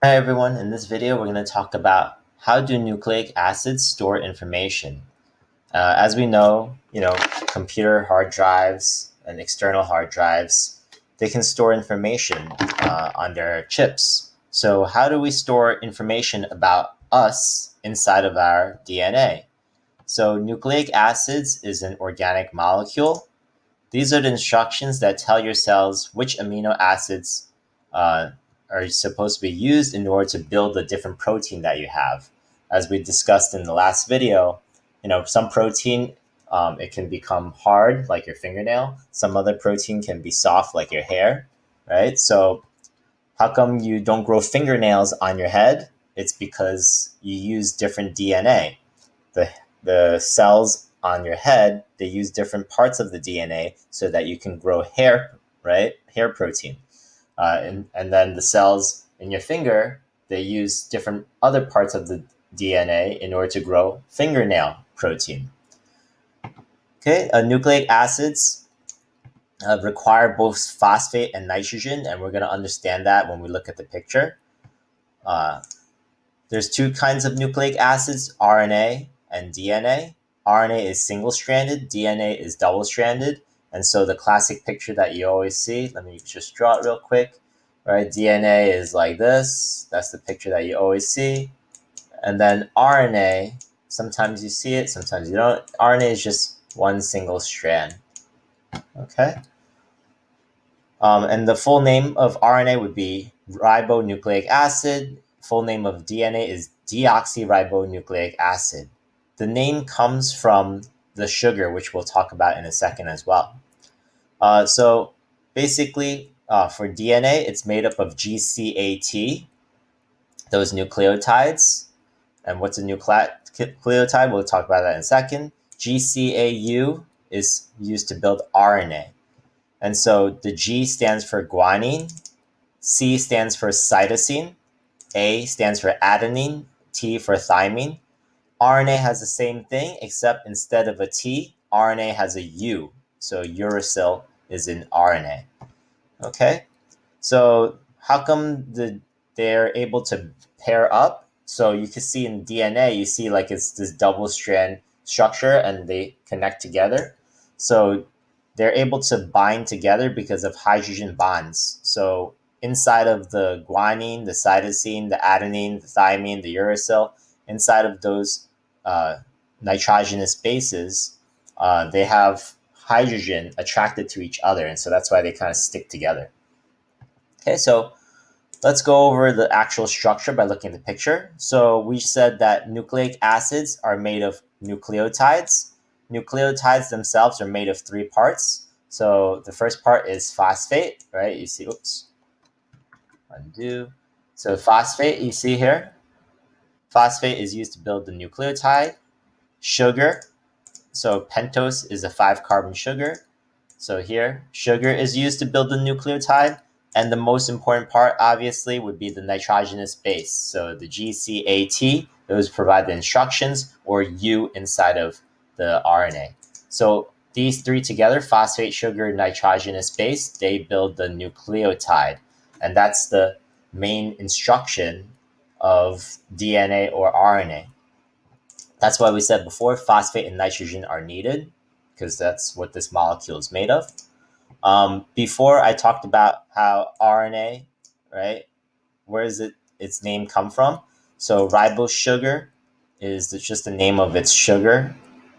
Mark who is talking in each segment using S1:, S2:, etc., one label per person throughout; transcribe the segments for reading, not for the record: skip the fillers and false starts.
S1: Hi everyone, in this video we're going to talk about how do nucleic acids store information. As we know, computer hard drives and external hard drives, they can store information on their chips. So how do we store information about us inside of our DNA? So nucleic acids is an organic molecule. These are the instructions that tell your cells which amino acids uh, are supposed to be used in order to build the different protein that you have. As we discussed in the last video, some protein, it can become hard like your fingernail. Some other protein can be soft like your hair, right? So how come you don't grow fingernails on your head? It's because you use different DNA. The the cells on your head, they use different parts of the DNA so that you can grow hair, right? Hair protein. And then the cells in your finger, they use different other parts of the DNA in order to grow fingernail protein. Okay, nucleic acids require both phosphate and nitrogen, and we're going to understand that when we look at the picture. Uh, There's two kinds of nucleic acids, RNA and DNA. RNA is single-stranded, DNA is double-stranded. And so the classic picture that you always see, let me just draw it real quick, right? DNA is like this. That's the picture that you always see. And then RNA, sometimes you see it, sometimes you don't. RNA is just one single strand, okay? And the full name of RNA would be ribonucleic acid. Full name of DNA is deoxyribonucleic acid. The name comes from the sugar, which we'll talk about in a second as well. So basically, for DNA, it's made up of GCAT, those nucleotides. And what's a nucleotide? We'll talk about that in a second. GCAU is used to build RNA. And so the G stands for guanine, C stands for cytosine, A stands for adenine, T for thymine. RNA has the same thing, except instead of a T, RNA has a U. So uracil is in RNA. Okay? So how come they're able to pair up? So you can see in DNA, you see like it's this double strand structure and they connect together. So they're able to bind together because of hydrogen bonds. So inside of the guanine, the cytosine, the adenine, the thymine, the uracil, inside of those nitrogenous bases, they have hydrogen attracted to each other. And so that's why they kind of stick together. Okay, so let's go over the actual structure by looking at the picture. So we said that nucleic acids are made of nucleotides. Nucleotides themselves are made of three parts. So the first part is phosphate, right? You see, oops, undo. So phosphate, you see here, phosphate is used to build the nucleotide. Sugar, so pentose is a 5-carbon sugar. So here, sugar is used to build the nucleotide. And the most important part, obviously, would be the nitrogenous base. So the GCAT, those provide the instructions, or U inside of the RNA. So these three together, phosphate, sugar, nitrogenous base, they build the nucleotide. And that's the main instruction of DNA or RNA. That's why we said before, phosphate and nitrogen are needed, because that's what this molecule is made of. Before I talked about how RNA, right? Where does its name come from? So ribose sugar is just the name of its sugar,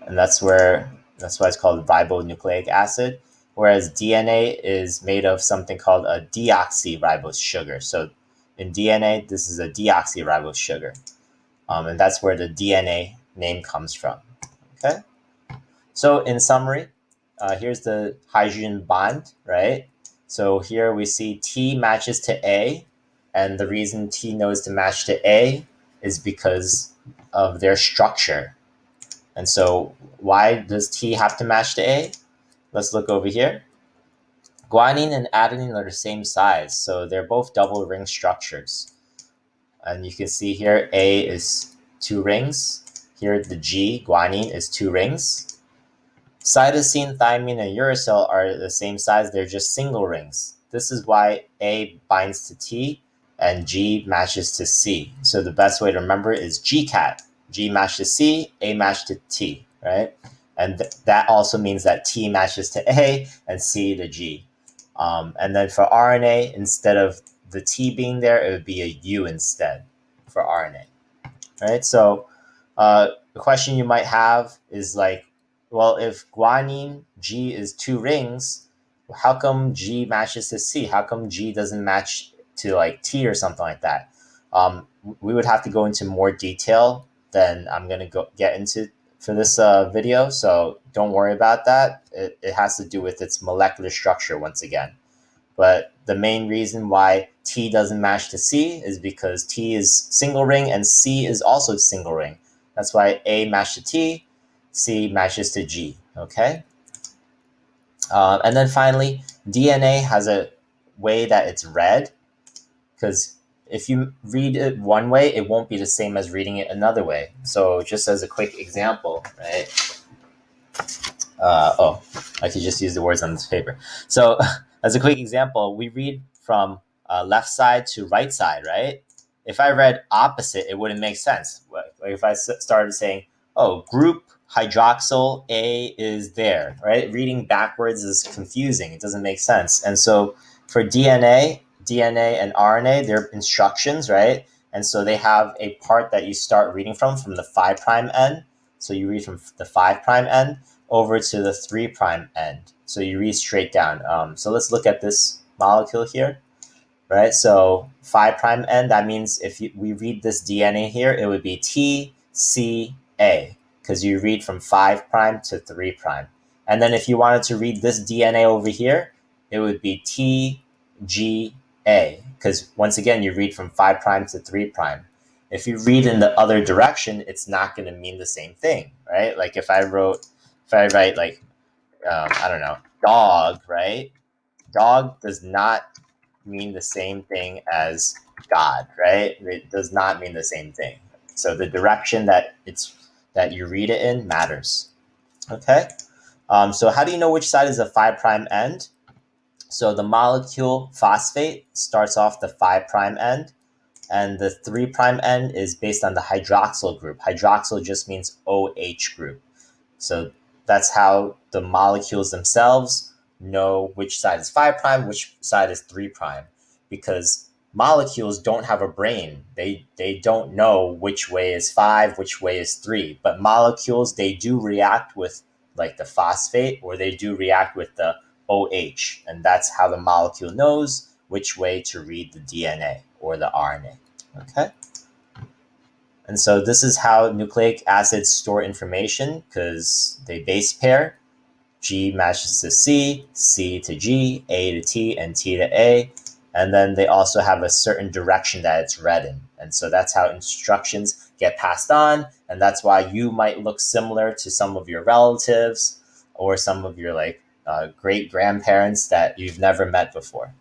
S1: and that's why it's called ribonucleic acid. Whereas DNA is made of something called a deoxyribose sugar. So in DNA, this is a deoxyribose sugar, and that's where the DNA name comes from. Okay. So in summary, here's the hydrogen bond, right? So here we see T matches to A, and the reason T knows to match to A is because of their structure. And so why does T have to match to A? Let's look over here. Guanine and adenine are the same size, so they're both double ring structures. And you can see here A is 2 rings. Here the G, guanine, is 2 rings. Cytosine, thymine, and uracil are the same size. They're just single rings. This is why A binds to T, and G matches to C. So the best way to remember is GCAT. G matches to C, A matches to T, right? And that also means that T matches to A and C to G. And then for RNA, instead of the T being there, it would be a U instead for RNA, right? So the question you might have is like, well, if guanine G is 2 rings, how come G matches to C? How come G doesn't match to like T or something like that? We would have to go into more detail than I'm going to get into for this video, so don't worry about that. It has to do with its molecular structure once again. But the main reason why T doesn't match to C is because T is single ring and C is also single ring. That's why A matches to T, C matches to G, okay? And then finally, DNA has a way that it's read, because if you read it one way, it won't be the same as reading it another way. So just as a quick example, right? I could just use the words on this paper. So as a quick example, we read from left side to right side, right? If I read opposite, it wouldn't make sense. Like if I started saying, oh, group hydroxyl A is there, right? Reading backwards is confusing. It doesn't make sense. And so for DNA and RNA, they're instructions, right? And so they have a part that you start reading from the 5' end. So you read from the 5' end over to the 3' end. So you read straight down. So let's look at this molecule here, right? So 5' end, that means if we read this DNA here, it would be TCA, because you read from 5' to 3'. And then if you wanted to read this DNA over here, it would be TGA, because once again, you read from 5' to 3'. If you read in the other direction, it's not going to mean the same thing, right? Like if I write like, I don't know, dog, right? Dog does not mean the same thing as God, right? It does not mean the same thing. So the direction that you read it in matters. Okay. So how do you know which side is the 5' end? So the molecule phosphate starts off the 5' end, and the 3' end is based on the hydroxyl group. Hydroxyl just means OH group. So that's how the molecules themselves know which side is 5', which side is 3', because molecules don't have a brain. They don't know which way is 5, which way is 3. But molecules, they do react with like the phosphate, or they do react with the OH. And that's how the molecule knows which way to read the DNA or the RNA. Okay? And so this is how nucleic acids store information, because they base pair. G matches to C, C to G, A to T, and T to A. And then they also have a certain direction that it's read in. And so that's how instructions get passed on. And that's why you might look similar to some of your relatives or some of your great grandparents that you've never met before.